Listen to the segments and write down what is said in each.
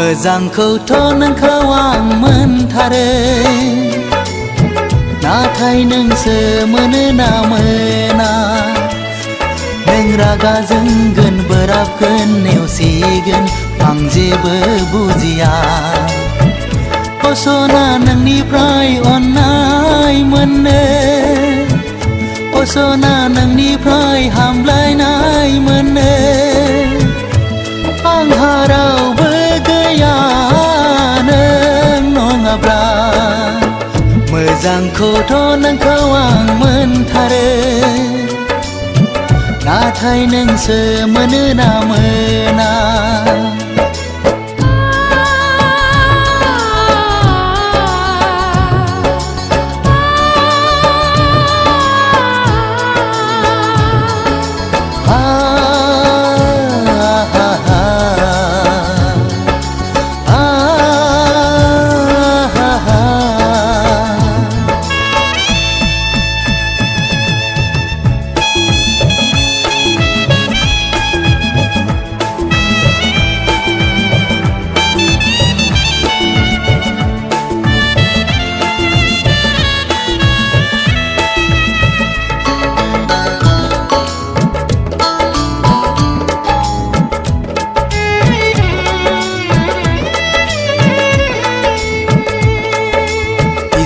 मोजांखौथ' नोंखौ आं मोनथारो नाथाय नोंसो मोनो ना मोना नों रागा जोंगोन बोराबगोन नेवसिगोन आं जेबो बुजिया असना नोंनिफ्राय अननाय मोनो असना नोंनिफ्राय हामलायनाय मोनो आंहा रावबो गैया नों नङाब्ला मोजांखौथ' नोंखौ आं मोनथारो नाथाय नोंसो मोनो ना मोना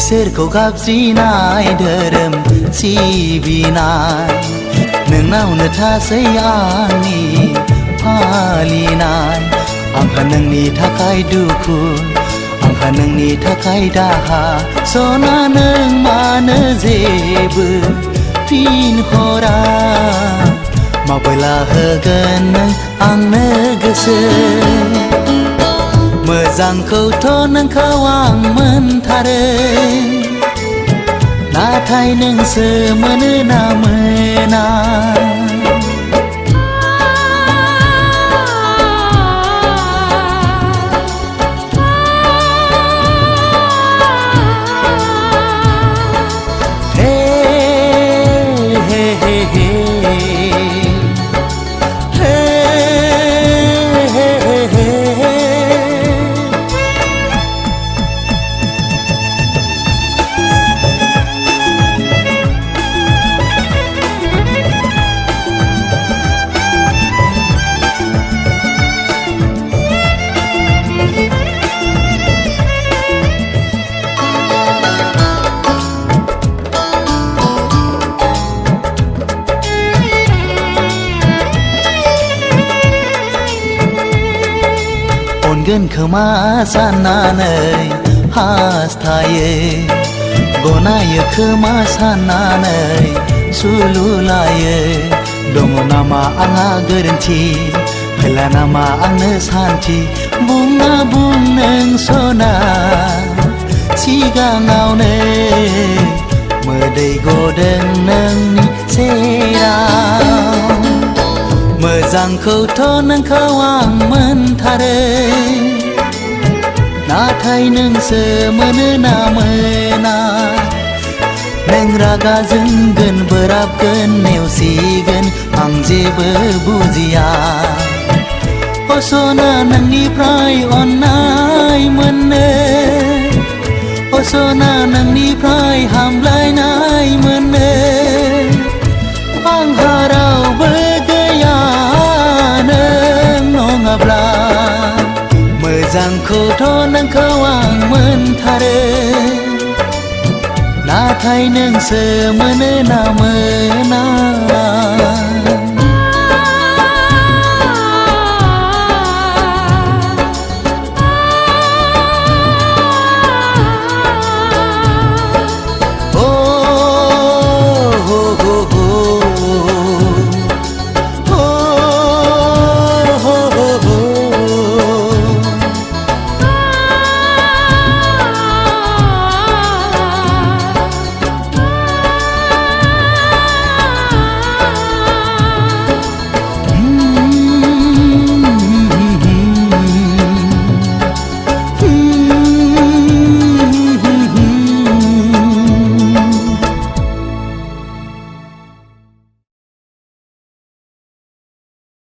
इसोरखौ गाबज्रिनाय धोरोम सिबिनाय नोंनावनो थासै आंनि फालिनाय आंहा नोंनि थाखाय दुखु आंहा नोंनि थाखाय दाहा सना नों मानो जेबो फिन हरा माबोला होगोन नों आंनो गोसो मोजांखौथ' नोंखौ आं मोनथारो नाथाय नोंसो मोनो ना मोना अनगोन खोमा साननानै हास्थायो गनायो खोमा साननानै सुलु लायो दङ नामा आंहा गोरोन्थि होला नामा आंनो सान्थि बुंना बुं नों सना सिगाङावनो मोदै गदों नोंनि सेराव मोजांखौथ' नोंखौ आं मोनथारो नाथाय नोंसो मोनो ना मोना नों रागा जोंगोन बोराबगोन नेवसिगोन आं जेबो बुजिया असना नोंनिफ्राय अननाय मोनो असना नोंनिफ्राय हामलायनाय मोनो आंहा रावबो नङाब्ला मोजांखौथ' नोंखौ आं मोनथारो नाथाय नोंसो मोनो ना मोना